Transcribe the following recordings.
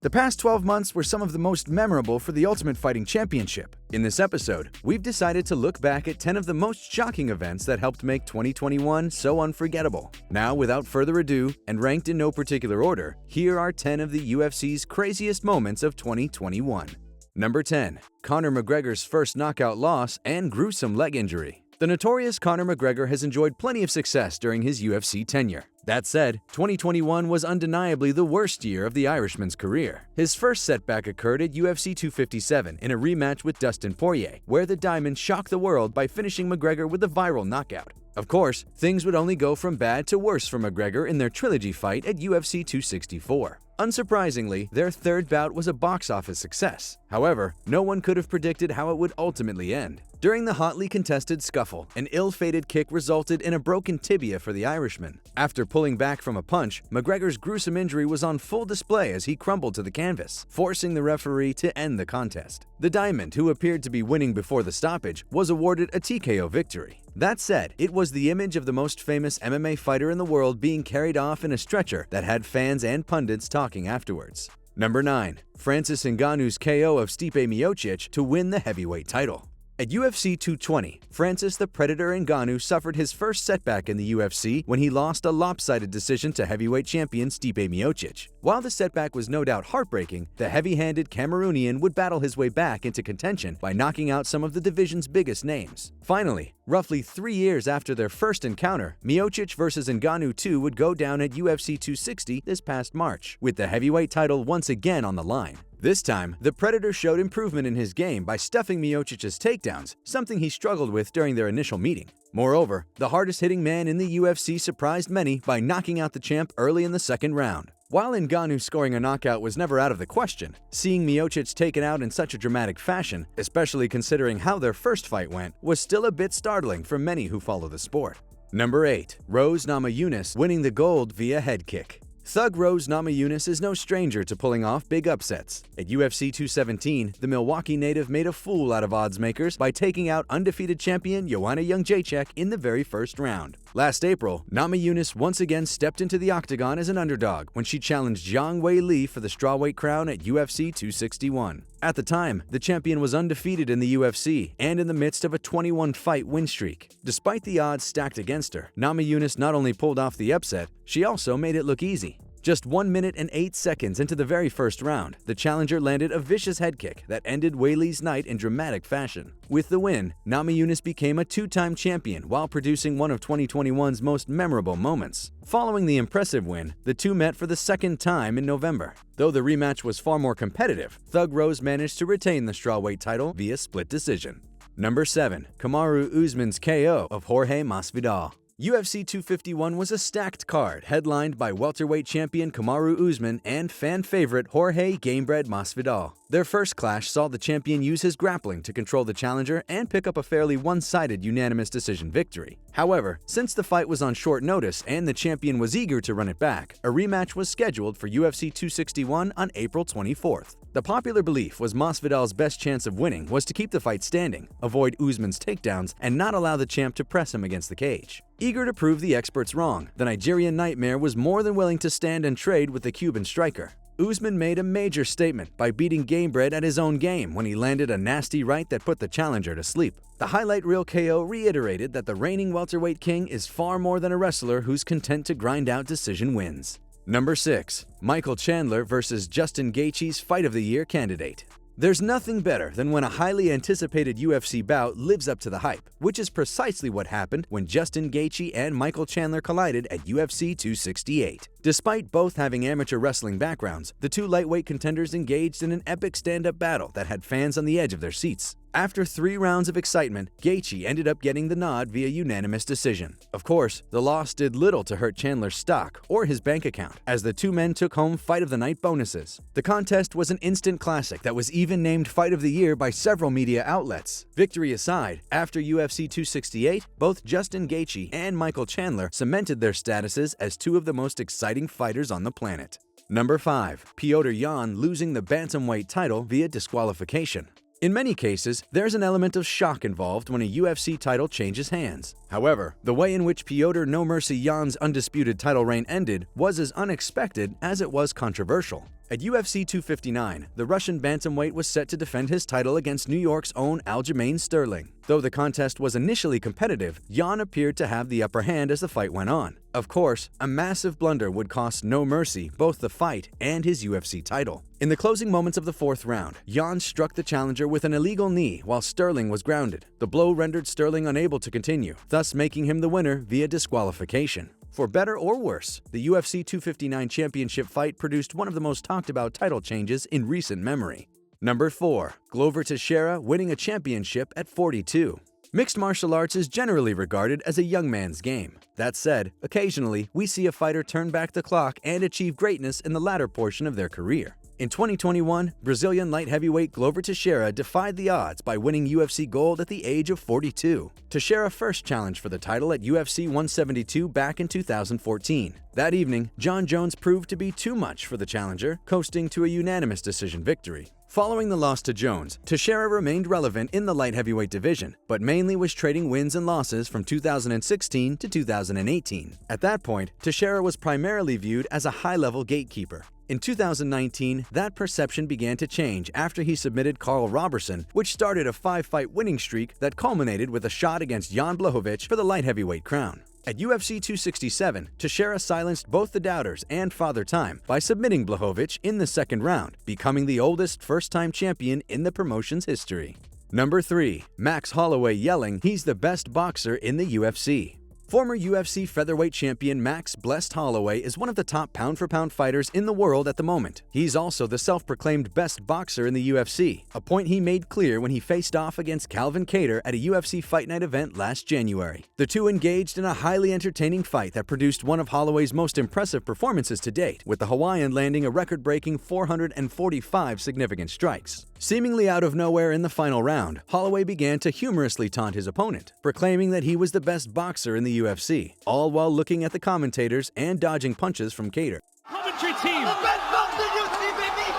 The past 12 months were some of the most memorable for the Ultimate Fighting Championship. In this episode, we've decided to look back at 10 of the most shocking events that helped make 2021 so unforgettable. Now, without further ado, and ranked in no particular order, here are 10 of the UFC's craziest moments of 2021. Number 10. Conor McGregor's first knockout loss and gruesome leg injury. The notorious Conor McGregor has enjoyed plenty of success during his UFC tenure. That said, 2021 was undeniably the worst year of the Irishman's career. His first setback occurred at UFC 257 in a rematch with Dustin Poirier, where the Diamond shocked the world by finishing McGregor with a viral knockout. Of course, things would only go from bad to worse for McGregor in their trilogy fight at UFC 264. Unsurprisingly, their third bout was a box office success. However, no one could have predicted how it would ultimately end. During the hotly contested scuffle, an ill-fated kick resulted in a broken tibia for the Irishman. After pulling back from a punch, McGregor's gruesome injury was on full display as he crumbled to the canvas, forcing the referee to end the contest. The Diamond, who appeared to be winning before the stoppage, was awarded a TKO victory. That said, it was the image of the most famous MMA fighter in the world being carried off in a stretcher that had fans and pundits talking afterwards. Number 9. Francis Ngannou's KO of Stipe Miocic to win the heavyweight title. At UFC 220, Francis the Predator Ngannou suffered his first setback in the UFC when he lost a lopsided decision to heavyweight champion Stipe Miocic. While the setback was no doubt heartbreaking, the heavy-handed Cameroonian would battle his way back into contention by knocking out some of the division's biggest names. Finally, roughly 3 years after their first encounter, Miocic vs. Ngannou 2 would go down at UFC 260 this past March, with the heavyweight title once again on the line. This time, the Predator showed improvement in his game by stuffing Miocic's takedowns, something he struggled with during their initial meeting. Moreover, the hardest-hitting man in the UFC surprised many by knocking out the champ early in the second round. While Ngannou scoring a knockout was never out of the question, seeing Miocic taken out in such a dramatic fashion, especially considering how their first fight went, was still a bit startling for many who follow the sport. Number 8. Rose Namajunas winning the gold via head kick. Thug Rose Namajunas is no stranger to pulling off big upsets. At UFC 217, the Milwaukee native made a fool out of oddsmakers by taking out undefeated champion Joanna Jędrzejczyk in the very first round. Last April, Namajunas once again stepped into the octagon as an underdog when she challenged Zhang Weili for the strawweight crown at UFC 261. At the time, the champion was undefeated in the UFC and in the midst of a 21-fight win streak. Despite the odds stacked against her, Namajunas not only pulled off the upset, she also made it look easy. Just 1 minute and 8 seconds into the very first round, the challenger landed a vicious head kick that ended Weili's night in dramatic fashion. With the win, Namajunas became a two-time champion while producing one of 2021's most memorable moments. Following the impressive win, the two met for the second time in November. Though the rematch was far more competitive, Thug Rose managed to retain the strawweight title via split decision. Number 7. Kamaru Usman's KO of Jorge Masvidal. UFC 251 was a stacked card headlined by welterweight champion Kamaru Usman and fan favorite Jorge "Gamebred" Masvidal. Their first clash saw the champion use his grappling to control the challenger and pick up a fairly one-sided unanimous decision victory. However, since the fight was on short notice and the champion was eager to run it back, a rematch was scheduled for UFC 261 on April 24th. The popular belief was Masvidal's best chance of winning was to keep the fight standing, avoid Usman's takedowns, and not allow the champ to press him against the cage. Eager to prove the experts wrong, the Nigerian Nightmare was more than willing to stand and trade with the Cuban striker. Usman made a major statement by beating Gamebred at his own game when he landed a nasty right that put the challenger to sleep. The highlight reel KO reiterated that the reigning welterweight king is far more than a wrestler who's content to grind out decision wins. Number 6. Michael Chandler vs. Justin Gaethje's Fight of the Year candidate. There's nothing better than when a highly anticipated UFC bout lives up to the hype, which is precisely what happened when Justin Gaethje and Michael Chandler collided at UFC 268. Despite both having amateur wrestling backgrounds, the two lightweight contenders engaged in an epic stand-up battle that had fans on the edge of their seats. After 3 rounds of excitement, Gaethje ended up getting the nod via unanimous decision. Of course, the loss did little to hurt Chandler's stock or his bank account, as the two men took home Fight of the Night bonuses. The contest was an instant classic that was even named Fight of the Year by several media outlets. Victory aside, after UFC 268, both Justin Gaethje and Michael Chandler cemented their statuses as two of the most exciting fighters on the planet. Number 5. Petr Yan losing the bantamweight title via disqualification. In many cases, there's an element of shock involved when a UFC title changes hands. However, the way in which Petr "No Mercy" Yan's undisputed title reign ended was as unexpected as it was controversial. At UFC 259, the Russian bantamweight was set to defend his title against New York's own Aljamain Sterling. Though the contest was initially competitive, Jan appeared to have the upper hand as the fight went on. Of course, a massive blunder would cost no mercy both the fight and his UFC title. In the closing moments of the fourth round, Jan struck the challenger with an illegal knee while Sterling was grounded. The blow rendered Sterling unable to continue, thus making him the winner via disqualification. For better or worse, the UFC 259 championship fight produced one of the most talked about title changes in recent memory. Number 4. Glover Teixeira winning a championship at 42. Mixed martial arts is generally regarded as a young man's game. That said, occasionally we see a fighter turn back the clock and achieve greatness in the latter portion of their career. In 2021, Brazilian light heavyweight Glover Teixeira defied the odds by winning UFC gold at the age of 42. Teixeira first challenged for the title at UFC 172 back in 2014. That evening, Jon Jones proved to be too much for the challenger, coasting to a unanimous decision victory. Following the loss to Jones, Teixeira remained relevant in the light heavyweight division, but mainly was trading wins and losses from 2016 to 2018. At that point, Teixeira was primarily viewed as a high-level gatekeeper. In 2019, that perception began to change after he submitted Carl Roberson, which started a 5-fight winning streak that culminated with a shot against Jan Blachowicz for the light heavyweight crown. At UFC 267, Teixeira silenced both the doubters and Father Time by submitting Blachowicz in the second round, becoming the oldest first-time champion in the promotion's history. Number 3. Max Holloway yelling he's the best boxer in the UFC. Former UFC featherweight champion Max "Blessed" Holloway is one of the top pound-for-pound fighters in the world at the moment. He's also the self-proclaimed best boxer in the UFC, a point he made clear when he faced off against Calvin Kattar at a UFC Fight Night event last January. The two engaged in a highly entertaining fight that produced one of Holloway's most impressive performances to date, with the Hawaiian landing a record-breaking 445 significant strikes. Seemingly out of nowhere in the final round, Holloway began to humorously taunt his opponent, proclaiming that he was the best boxer in the UFC, all while looking at the commentators and dodging punches from Kattar. Commentary team! The best boxer in UFC, baby!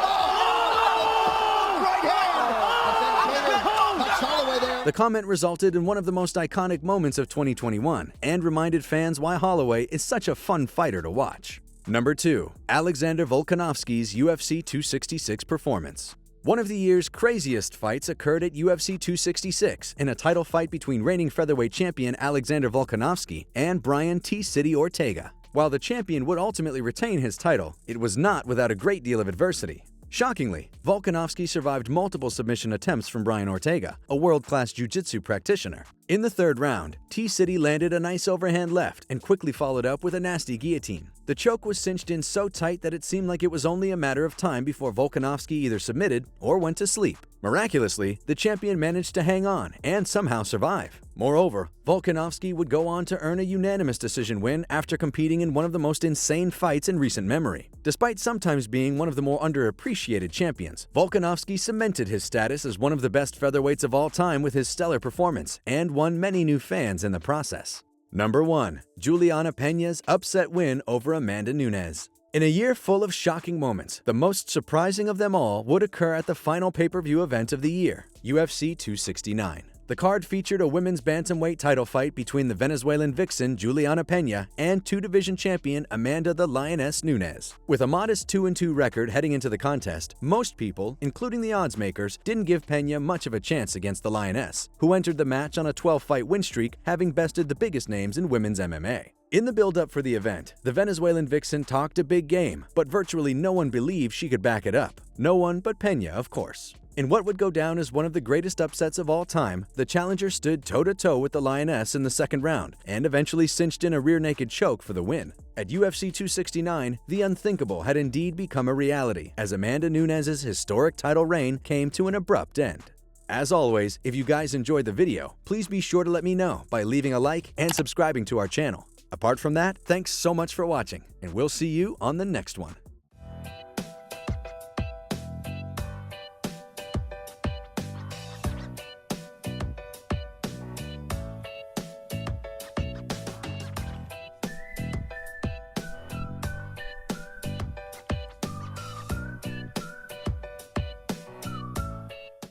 Right hand! The comment resulted in one of the most iconic moments of 2021 and reminded fans why Holloway is such a fun fighter to watch. Number 2. Alexander Volkanovski's UFC 266 performance. One of the year's craziest fights occurred at UFC 266 in a title fight between reigning featherweight champion Alexander Volkanovski and Brian T. City Ortega. While the champion would ultimately retain his title, it was not without a great deal of adversity. Shockingly, Volkanovski survived multiple submission attempts from Brian Ortega, a world-class jiu-jitsu practitioner. In the third round, T-City landed a nice overhand left and quickly followed up with a nasty guillotine. The choke was cinched in so tight that it seemed like it was only a matter of time before Volkanovski either submitted or went to sleep. Miraculously, the champion managed to hang on and somehow survive. Moreover, Volkanovski would go on to earn a unanimous decision win after competing in one of the most insane fights in recent memory. Despite sometimes being one of the more underappreciated champions, Volkanovski cemented his status as one of the best featherweights of all time with his stellar performance and won many new fans in the process. Number 1. Juliana Penas' upset win over Amanda Nunes. In a year full of shocking moments, the most surprising of them all would occur at the final pay-per-view event of the year, UFC 269. The card featured a women's bantamweight title fight between the Venezuelan vixen Juliana Penas and two-division champion Amanda the Lioness Nunes. With a modest 2-2 record heading into the contest, most people, including the odds makers, didn't give Penas much of a chance against the Lioness, who entered the match on a 12-fight win streak, having bested the biggest names in women's MMA. In the build-up for the event, the Venezuelan vixen talked a big game, but virtually no one believed she could back it up. No one but Penas, of course. In what would go down as one of the greatest upsets of all time, the challenger stood toe-to-toe with the Lioness in the second round and eventually cinched in a rear-naked choke for the win. At UFC 269, the unthinkable had indeed become a reality as Amanda Nunes' historic title reign came to an abrupt end. As always, if you guys enjoyed the video, please be sure to let me know by leaving a like and subscribing to our channel. Apart from that, thanks so much for watching, and we'll see you on the next one.